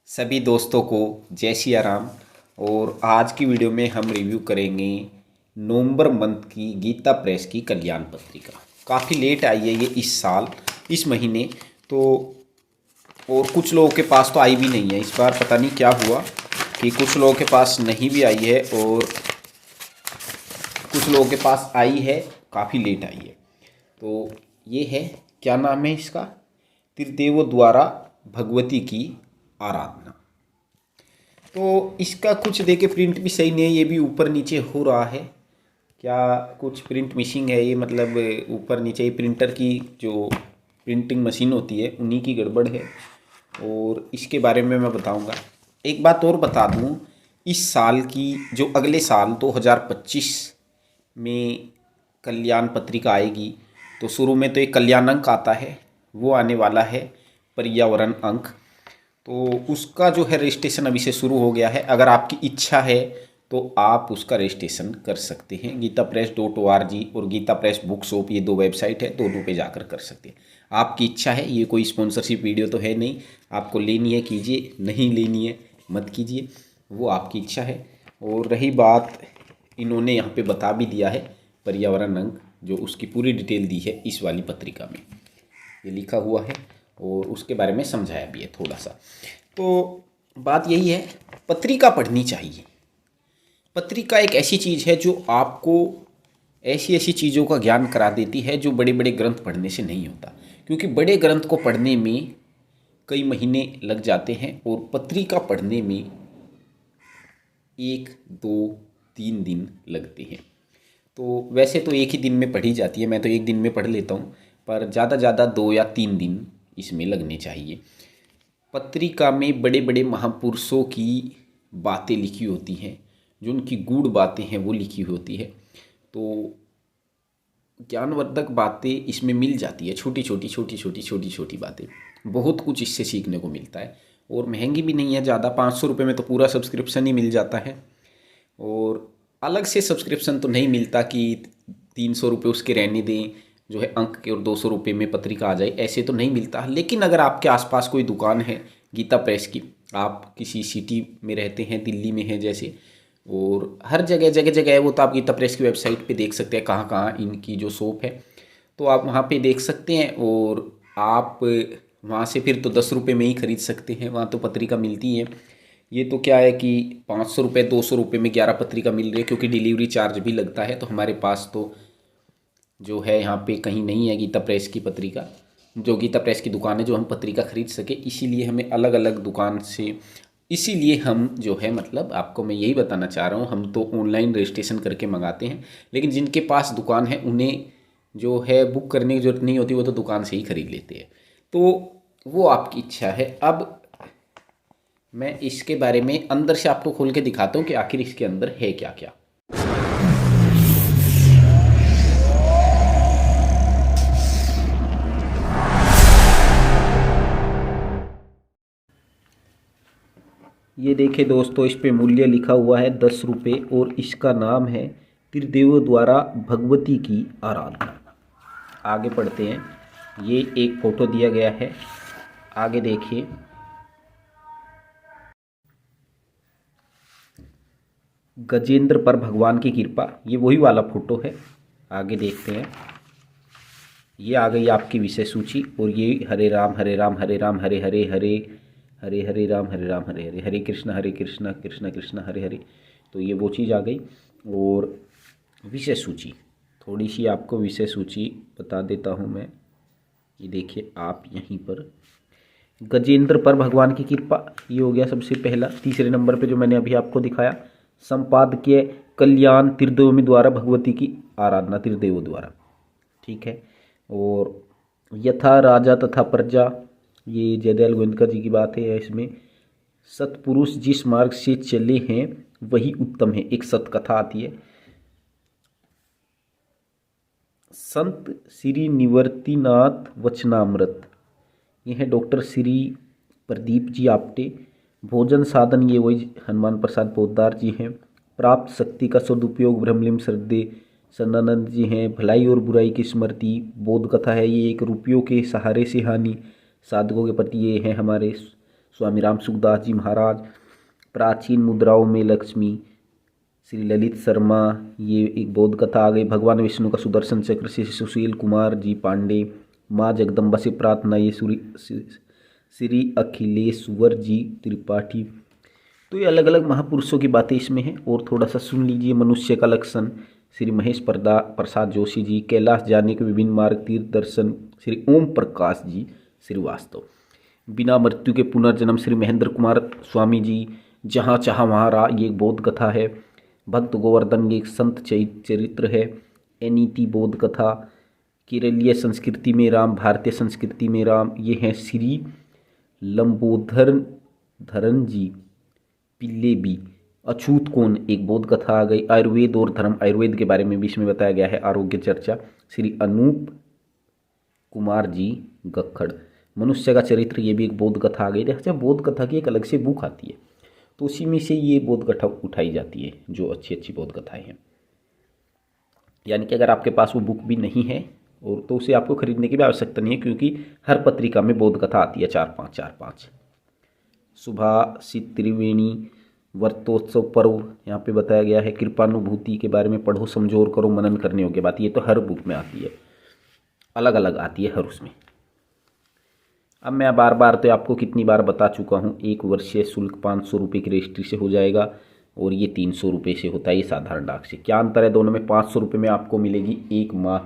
सभी दोस्तों को जय सिया राम। और आज की वीडियो में हम रिव्यू करेंगे नवंबर मंथ की गीता प्रेस की कल्याण पत्रिका। काफ़ी लेट आई है ये इस साल, इस महीने तो। और कुछ लोगों के पास तो आई भी नहीं है इस बार, पता नहीं क्या हुआ कि कुछ लोगों के पास नहीं भी आई है और कुछ लोगों के पास आई है, काफ़ी लेट आई है। तो ये है, क्या नाम है इसका, त्रिदेव द्वारा भगवती की आराधना। तो इसका कुछ देखे प्रिंट भी सही नहीं है, ये भी ऊपर नीचे हो रहा है। क्या कुछ प्रिंट मिसिंग है ये, मतलब ऊपर नीचे ये प्रिंटर की जो प्रिंटिंग मशीन होती है उन्हीं की गड़बड़ है। और इसके बारे में मैं बताऊंगा। एक बात और बता दूं, इस साल की जो अगले साल 2025 में कल्याण पत्रिका आएगी, तो शुरू में तो एक कल्याण अंक आता है, वो आने वाला है पर्यावरण अंक। तो उसका जो है रजिस्ट्रेशन अभी से शुरू हो गया है। अगर आपकी इच्छा है तो आप उसका रजिस्ट्रेशन कर सकते हैं। gitapress.org और गीता प्रेस बुक शॉप, ये दो वेबसाइट है, दोनों पे जाकर कर सकते हैं। आपकी इच्छा है, ये कोई स्पॉन्सरशिप वीडियो तो है नहीं। आपको लेनी है कीजिए, नहीं लेनी है मत कीजिए, वो आपकी इच्छा है। और रही बात, इन्होंने यहाँ पे बता भी दिया है पर्यावरण अंक, जो उसकी पूरी डिटेल दी है इस वाली पत्रिका में, ये लिखा हुआ है और उसके बारे में समझाया भी है थोड़ा सा। तो बात यही है, पत्रिका पढ़नी चाहिए। पत्रिका एक ऐसी चीज़ है जो आपको ऐसी ऐसी चीज़ों का ज्ञान करा देती है जो बड़े बड़े ग्रंथ पढ़ने से नहीं होता। क्योंकि बड़े ग्रंथ को पढ़ने में कई महीने लग जाते हैं और पत्रिका पढ़ने में 1 2 3 दिन लगते हैं। तो वैसे तो एक ही दिन में पढ़ी जाती है, मैं तो एक दिन में पढ़ लेता हूँ, पर ज़्यादा ज़्यादा 2 या 3 दिन इसमें लगने चाहिए। पत्रिका में बड़े बड़े महापुरुषों की बातें लिखी होती हैं, जो उनकी गूढ़ बातें हैं वो लिखी होती है। तो ज्ञानवर्धक बातें इसमें मिल जाती है, छोटी छोटी बातें। बहुत कुछ इससे सीखने को मिलता है और महंगी भी नहीं है ज़्यादा। 500 रुपये में तो पूरा सब्सक्रिप्शन ही मिल जाता है। और अलग से सब्सक्रिप्शन तो नहीं मिलता कि 300 रुपये उसके रहने दें जो है अंक के और 200 रुपये में पत्रिका आ जाए, ऐसे तो नहीं मिलता। लेकिन अगर आपके आसपास कोई दुकान है गीता प्रेस की, आप किसी सिटी में रहते हैं, दिल्ली में है जैसे, और हर जगह जगह जगह है वो, तो आप गीता प्रेस की वेबसाइट पे देख सकते हैं कहाँ कहाँ इनकी जो शॉप है, तो आप वहाँ पे देख सकते हैं। और आप वहाँ से फिर तो 10 रुपये में ही ख़रीद सकते हैं, वहाँ तो पत्रिका मिलती है। ये तो क्या है कि 500 रुपये 200 रुपये में 11 पत्रिका मिल रही है, क्योंकि डिलीवरी चार्ज भी लगता है। तो हमारे पास तो जो है यहाँ पे कहीं नहीं है गीता प्रेस की पत्रिका, जो गीता प्रेस की दुकान है जो हम पत्रिका खरीद सके, इसीलिए हमें अलग अलग दुकान से, इसीलिए हम जो है, मतलब आपको मैं यही बताना चाह रहा हूँ, हम तो ऑनलाइन रजिस्ट्रेशन करके मंगाते हैं। लेकिन जिनके पास दुकान है उन्हें जो है बुक करने की ज़रूरत नहीं होती, वो तो दुकान से ही खरीद लेते हैं। तो वो आपकी इच्छा है। अब मैं इसके बारे में अंदर से आपको खोल के दिखाता हूँ कि आखिर इसके अंदर है क्या क्या। ये देखिए दोस्तों, इस पे मूल्य लिखा हुआ है 10 रुपये और इसका नाम है त्रिदेव द्वारा भगवती की आराधना। आगे पढ़ते हैं। ये एक फोटो दिया गया है, आगे देखिए। गजेंद्र पर भगवान की कृपा, ये वही वाला फोटो है। आगे देखते हैं। ये आ गई आपकी विषय सूची, और ये हरे राम हरे राम हरे राम हरे हरे हरे हरे हरे राम हरे राम हरे हरे हरे कृष्ण कृष्ण कृष्ण हरे हरे। तो ये वो चीज़ आ गई। और विषय सूची, थोड़ी सी आपको विषय सूची बता देता हूँ मैं। ये देखिए आप यहीं पर, गजेंद्र पर भगवान की कृपा, ये हो गया सबसे पहला। तीसरे नंबर पे जो मैंने अभी आपको दिखाया, संपादकीय कल्याण त्रिदेव द्वारा भगवती की आराधना, त्रिदेव द्वारा, ठीक है। और यथा राजा तथा प्रजा, ये जयदयाल गोविंदकर जी की बात है इसमें। सत्पुरुष जिस मार्ग से चले हैं वही उत्तम है, एक सतकथा आती है। संत श्री निवर्तिनाथ वचनामृत, ये है डॉक्टर श्री प्रदीप जी आपटे। भोजन साधन, ये वही हनुमान प्रसाद पोद्दार जी हैं। प्राप्त शक्ति का सदुपयोग, ब्रह्मलिम श्रद्धे सन्नानंद जी हैं। भलाई और बुराई की स्मृति, बोध कथा है। ये एक रुपयों के सहारे से हानि, साधकों के प्रति ये हैं हमारे। स्वामी राम सुखदास जी महाराज। प्राचीन मुद्राओं में लक्ष्मी, श्री ललित शर्मा, ये एक बौद्ध कथा आ गई। भगवान विष्णु का सुदर्शन चक्र से सुशील कुमार जी पांडे। माँ जगदम्बा से प्रार्थना, ये श्री अखिलेश्वर जी त्रिपाठी। तो ये अलग अलग महापुरुषों की बातें इसमें हैं। और थोड़ा सा सुन लीजिए। मनुष्य का लक्षण, श्री महेश प्रसाद जोशी जी। कैलाश जाने के विभिन्न मार्ग, तीर्थ दर्शन, श्री ओम प्रकाश जी श्रीवास्तव। बिना मृत्यु के पुनर्जन्म, श्री महेंद्र कुमार स्वामी जी। जहाँ चाह वहाँ रहा, ये एक बौद्ध कथा है। भक्त गोवर्धन, ये एक संत चरित्र है। एनीति बौद्ध कथा। केरलीय संस्कृति में राम, भारतीय संस्कृति में राम, ये हैं श्री लंबोधर धरन जी पिल्ले बी। अछूत कोण, एक बौद्ध कथा आ गई। आयुर्वेद और धर्म, आयुर्वेद के बारे में भी इसमें बताया गया है। आरोग्य चर्चा, श्री अनूप कुमार जी गखड़। मनुष्य का चरित्र, ये भी एक बौद्ध कथा आ गई। जैसे बौद्ध कथा की एक अलग से बुक आती है, तो उसी में से ये बौद्ध कथा उठाई जाती है, जो अच्छी अच्छी बौद्ध कथाएं हैं। यानी कि अगर आपके पास वो बुक भी नहीं है और तो उसे आपको खरीदने की भी आवश्यकता नहीं है, क्योंकि हर पत्रिका में बौद्ध कथा आती है, 4-5। सुभाषित त्रिवेणी वर्तोत्सव पर्व यहाँ पे बताया गया है। कृपानुभूति के बारे में पढ़ो, समझो और करो, मनन करने योग्य बात। ये तो हर बुक में आती है, अलग अलग आती है हर उसमें। अब मैं बार बार तो आपको कितनी बार बता चुका हूँ, 1 वर्षीय शुल्क 500 रुपये की रजिस्ट्री से हो जाएगा और ये 300 रुपये से होता है, ये साधारण डाक से। क्या अंतर है दोनों में? 500 रुपये में आपको मिलेगी 1 माह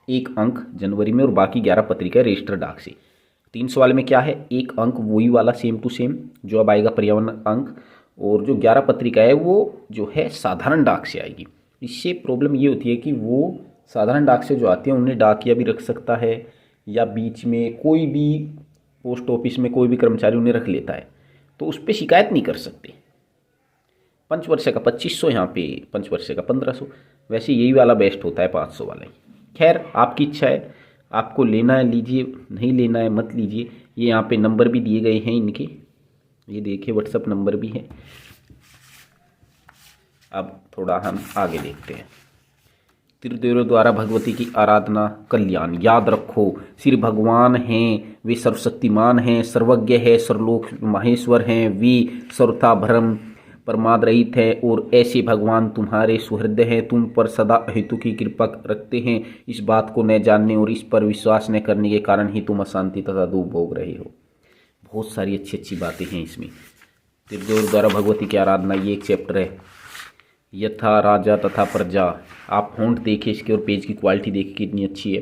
1 अंक जनवरी में, और बाकी 11 पत्रिका रजिस्टर डाक से। 300 वाले में क्या है, 1 अंक वही वाला सेम टू सेम जो अब आएगा पर्यावरण अंक, और जो 11 पत्रिका है वो जो है साधारण डाक से आएगी। इससे प्रॉब्लम ये होती है कि वो साधारण डाक से जो आती है उन्हें डाकिया भी रख सकता है, या बीच में कोई भी पोस्ट ऑफिस में कोई भी कर्मचारी उन्हें रख लेता है, तो उस पर शिकायत नहीं कर सकते। 5 वर्ष का 2500, यहाँ पे 5 वर्ष का 1500। वैसे यही वाला बेस्ट होता है, 500 वाला ही। खैर आपकी इच्छा है, आपको लेना है लीजिए, नहीं लेना है मत लीजिए। ये यहाँ पे नंबर भी दिए गए हैं इनके, ये देखिए व्हाट्सएप नंबर भी है। अब थोड़ा हम आगे देखते हैं। त्रिदेवों द्वारा भगवती की आराधना, कल्याण। याद रखो, श्री भगवान हैं, वे सर्वशक्तिमान हैं, सर्वज्ञ है, सर्वलोक माहेश्वर हैं, वे सर्वथा भ्रम प्रमाद रहित है, और ऐसे भगवान तुम्हारे सुहृदय हैं, तुम पर सदा हेतु की कृपा रखते हैं। इस बात को न जानने और इस पर विश्वास न करने के कारण ही तुम अशांति तथा दुख भोग रहे हो। बहुत सारी अच्छी अच्छी बातें हैं इसमें। त्रिदेव द्वारा भगवती की आराधना, ये एक चैप्टर है। यथा राजा तथा प्रजा, आप फ़ॉन्ट देखिए इसके और पेज की क्वालिटी देखिए कितनी अच्छी है।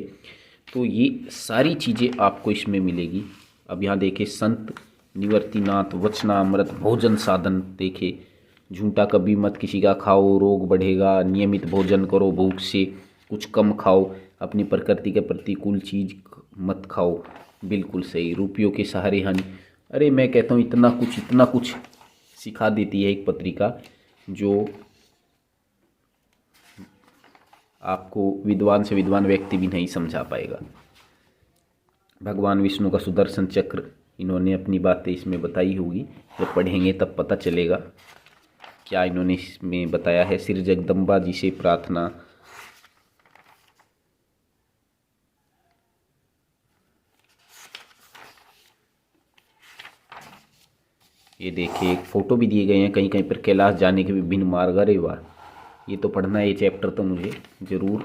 तो ये सारी चीज़ें आपको इसमें मिलेगी। अब यहाँ देखिए, संत निवर्तिनाथ, वचनामृत, भोजन साधन देखिए। झूठा कभी मत किसी का खाओ, रोग बढ़ेगा। नियमित भोजन करो, भूख से कुछ कम खाओ। अपनी प्रकृति के प्रतिकूल चीज़ मत खाओ, बिल्कुल सही। रुपयों के सहारे हानि, अरे मैं कहता हूँ इतना कुछ सिखा देती है एक पत्रिका, जो आपको विद्वान से विद्वान व्यक्ति भी नहीं समझा पाएगा। भगवान विष्णु का सुदर्शन चक्र, इन्होंने अपनी बातें इसमें बताई होगी, जब पढ़ेंगे तब पता चलेगा क्या इन्होंने इसमें बताया है। श्री जगदम्बा जी से प्रार्थना, ये देखिए एक फ़ोटो भी दिए गए हैं कहीं कहीं पर, कैलाश जाने के विभिन्न मार्ग। अरे वाह, ये तो पढ़ना है, ये चैप्टर तो मुझे ज़रूर,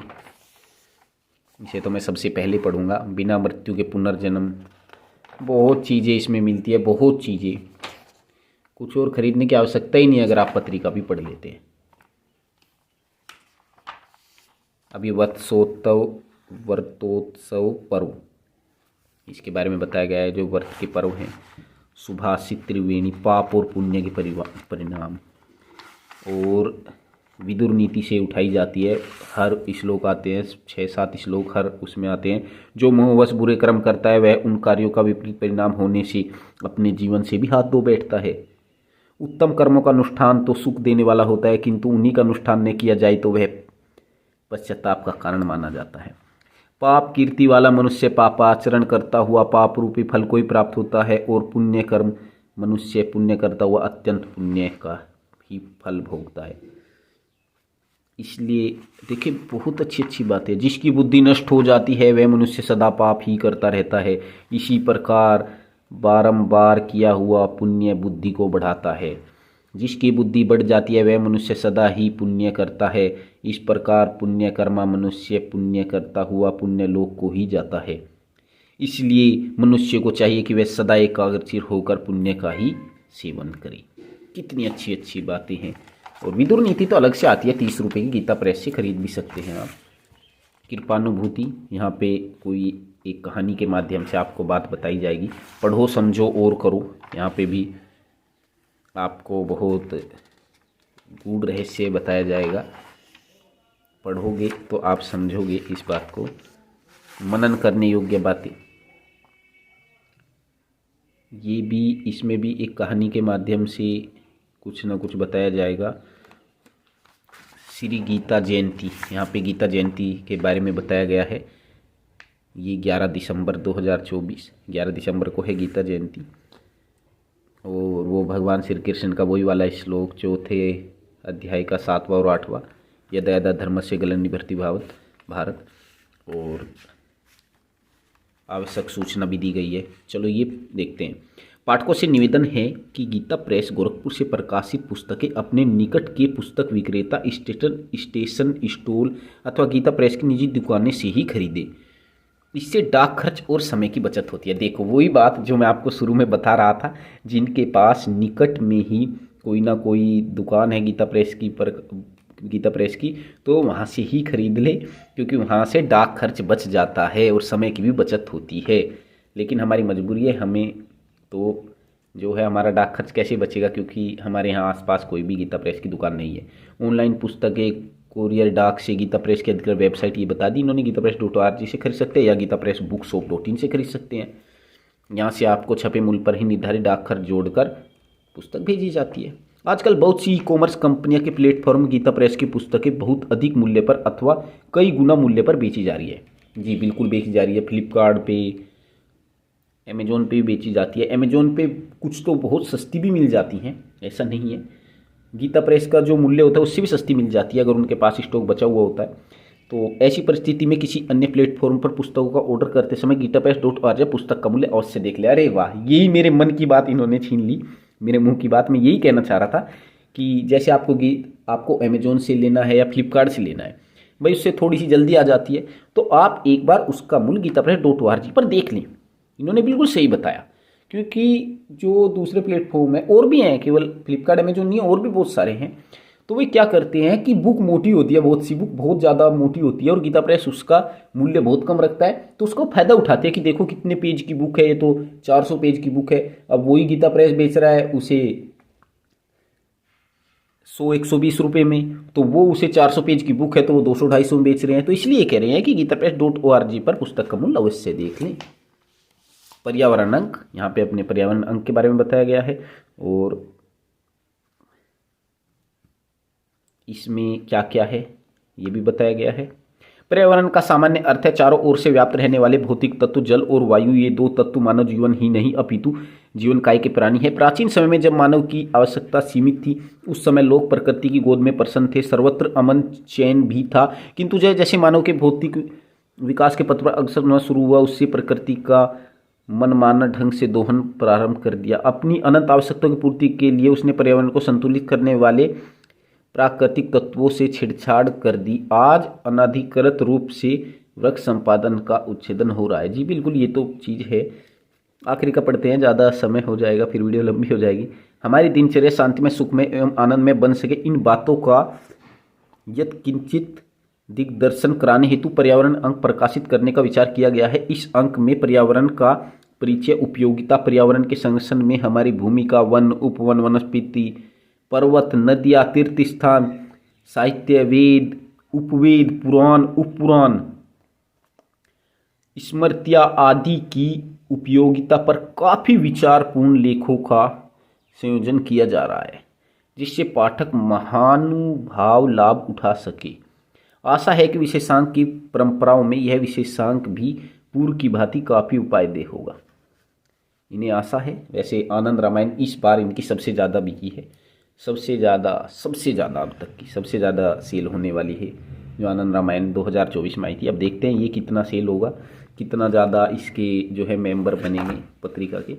इसे तो मैं सबसे पहले पढ़ूंगा। बिना मृत्यु के पुनर्जन्म, बहुत चीज़ें इसमें मिलती है, बहुत चीज़ें। कुछ और खरीदने की आवश्यकता ही नहीं अगर आप पत्रिका भी पढ़ लेते हैं। अभी वर्तोत्सव पर्व, इसके बारे में बताया गया है, जो व्रत के पर्व हैं। सुभाषित त्रिवेणी, पाप और पुण्य के परिणाम, और विदुर नीति से उठाई जाती है। हर श्लोक आते हैं, 6-7 श्लोक हर उसमें आते हैं। जो मोहवश बुरे कर्म करता है वह उन कार्यों का विपरीत परिणाम होने से अपने जीवन से भी हाथ धो बैठता है। उत्तम कर्मों का अनुष्ठान तो सुख देने वाला होता है, किंतु उन्हीं का अनुष्ठान न किया जाए तो वह पश्चाताप का कारण माना जाता है। पाप कीर्ति वाला मनुष्य पापाचरण करता हुआ पाप रूपी फल को ही प्राप्त होता है, और पुण्य कर्म मनुष्य पुण्य करता हुआ अत्यंत पुण्य का ही फल भोगता है। इसलिए देखिए, बहुत अच्छी अच्छी बात है। जिसकी बुद्धि नष्ट हो जाती है वह मनुष्य सदा पाप ही करता रहता है। इसी प्रकार बारंबार किया हुआ पुण्य बुद्धि को बढ़ाता है। जिसकी बुद्धि बढ़ जाती है वह मनुष्य सदा ही पुण्य करता है। इस प्रकार पुण्य कर्मा मनुष्य पुण्य करता हुआ पुण्य लोक को ही जाता है। इसलिए मनुष्य को चाहिए कि वह सदा एकाग्रचित होकर पुण्य का ही सेवन करे। कितनी अच्छी अच्छी बातें हैं। और विदुर नीति तो अलग से आती है, 30 रुपये की गीता प्रेस से खरीद भी सकते हैं आप। कृपानुभूति, यहाँ पे कोई एक कहानी के माध्यम से आपको बात बताई जाएगी। पढ़ो समझो और करो, यहाँ पे भी आपको बहुत गूढ़ रहस्य बताया जाएगा। पढ़ोगे तो आप समझोगे इस बात को, मनन करने योग्य बातें। ये भी, इसमें भी एक कहानी के माध्यम से कुछ ना कुछ बताया जाएगा। श्री गीता जयंती, यहाँ पे गीता जयंती के बारे में बताया गया है। ये 11 दिसंबर 2024, 11 दिसंबर को है गीता जयंती। और वो भगवान श्री कृष्ण का वही वाला श्लोक, चौथे अध्याय का 7वां और 8वां, यदा यदा धर्मस्य ग्लानिर्भवति भारत, और आवश्यक सूचना भी दी गई है। चलो ये देखते हैं। पाठकों से निवेदन है कि गीता प्रेस गोरखपुर से प्रकाशित पुस्तकें अपने निकट के पुस्तक विक्रेता, स्टेशन स्टॉल अथवा गीता प्रेस की निजी दुकानें से ही खरीदें। इससे डाक खर्च और समय की बचत होती है। देखो वही बात जो मैं आपको शुरू में बता रहा था, जिनके पास निकट में ही कोई ना कोई दुकान है गीता प्रेस की, तो वहाँ से ही खरीद ले, क्योंकि वहाँ से डाक खर्च बच जाता है और समय की भी बचत होती है। लेकिन हमारी मजबूरी है, हमें तो जो है हमारा डाक खर्च कैसे बचेगा, क्योंकि हमारे यहाँ आसपास कोई भी गीता प्रेस की दुकान नहीं है। ऑनलाइन पुस्तकें कोरियर डाक से गीता प्रेस की अधिकृत वेबसाइट ये बता दी इन्होंने, gitapress.org से खरीद सकते हैं या gitapressbookshop.in से खरीद सकते हैं। यहाँ से आपको छपे मूल्य पर ही निर्धारित डाक खर्च जोड़कर पुस्तक भेजी जाती है। आजकल बहुत सी ई-कॉमर्स कंपनियों के प्लेटफॉर्म गीता प्रेस की पुस्तकें बहुत अधिक मूल्य पर अथवा कई गुना मूल्य पर बेची जा रही है। जी बिल्कुल बेची जा रही है। फ्लिपकार्ट पे, अमेजोन पे भी बेची जाती है। अमेजोन पे कुछ तो बहुत सस्ती भी मिल जाती हैं, ऐसा नहीं है। गीता प्रेस का जो मूल्य होता है उससे भी सस्ती मिल जाती है अगर उनके पास स्टॉक बचा हुआ होता है। तो ऐसी परिस्थिति में किसी अन्य प्लेटफॉर्म पर पुस्तकों का ऑर्डर करते समय gitapress.org पुस्तक का मूल्य अवश्य देख ले। अरे वाह, यही मेरे मन की बात इन्होंने छीन ली, मेरे मुंह की बात। मैं यही कहना चाह रहा था कि जैसे आपको अमेजोन से लेना है या फ्लिपकार्ट से लेना है, भाई उससे थोड़ी सी जल्दी आ जाती है, तो आप एक बार उसका मूल्य gitapress.org पर देख लें। इन्होंने बिल्कुल सही बताया, क्योंकि जो दूसरे प्लेटफॉर्म है और भी हैं, केवल फ्लिपकार्ट अमेजोन नहीं है, और भी बहुत सारे हैं। तो वे क्या करते हैं कि बुक मोटी होती है, बहुत सी बुक बहुत ज़्यादा मोटी होती है और गीता प्रेस उसका मूल्य बहुत कम रखता है, तो उसको फायदा उठाते हैं कि देखो कितने पेज की बुक है, ये तो 400 पेज की बुक है। अब वही गीता प्रेस बेच रहा है उसे 100-120 रुपये में, तो वो उसे 400 पेज की बुक है तो वो 200-250 में बेच रहे हैं। तो इसलिए कह रहे हैं कि gitapress.org पर पुस्तक का मूल्य अवश्य देख लें। पर्यावरण अंक, यहाँ पे अपने पर्यावरण अंक के बारे में बताया गया है और इसमें क्या क्या है ये भी बताया गया है। पर्यावरण का सामान्य अर्थ है चारों ओर से व्याप्त रहने वाले भौतिक तत्व, जल और वायु। ये दो तत्व मानव जीवन ही नहीं अपितु जीवन काय के प्राणी है। प्राचीन समय में जब मानव की आवश्यकता सीमित थी, उस समय लोग प्रकृति की गोद में प्रसन्न थे, सर्वत्र अमन चैन भी था। किंतु जैसे मानव के भौतिक विकास के पथ पर अग्रसर होना शुरू हुआ, उससे प्रकृति का मनमाना ढंग से दोहन प्रारंभ कर दिया। अपनी अनंत आवश्यकताओं की पूर्ति के लिए उसने पर्यावरण को संतुलित करने वाले प्राकृतिक तत्वों से छेड़छाड़ कर दी। आज अनधिकृत रूप से वृक्ष संपादन का उच्छेदन हो रहा है। जी बिल्कुल, ये तो चीज़ है। आखिरी का पढ़ते हैं, ज़्यादा समय हो जाएगा, फिर वीडियो लंबी हो जाएगी। हमारी दिनचर्या शांतिमय, सुखमय एवं आनंदमय बन सके, इन बातों का यत्किंचित दिग्दर्शन कराने हेतु पर्यावरण अंक प्रकाशित करने का विचार किया गया है। इस अंक में पर्यावरण का परिचय, उपयोगिता, पर्यावरण के संरक्षण में हमारी भूमिका, वन, उपवन, वनस्पति, पर्वत, नदियाँ, तीर्थ स्थान, साहित्य, वेद, उपवेद, पुराण, उपपुराण, स्मृतियाँ आदि की उपयोगिता पर काफ़ी विचारपूर्ण लेखों का संयोजन किया जा रहा है, जिससे पाठक महानुभाव लाभ उठा सके। आशा है कि विशेषांक की परंपराओं में यह विशेषांक भी पूर्व की भांति काफ़ी उपादेय होगा। इन्हें आशा है। वैसे आनंद रामायण इस बार इनकी सबसे ज़्यादा बिकी है, सबसे ज़्यादा अब तक की सबसे ज़्यादा सेल होने वाली है जो आनंद रामायण 2024 में आई थी। अब देखते हैं ये कितना सेल होगा, कितना ज़्यादा इसके जो है मेंबर बनेंगे पत्रिका के।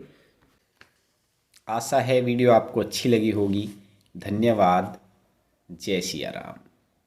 आशा है वीडियो आपको अच्छी लगी होगी। धन्यवाद। जय सिया राम।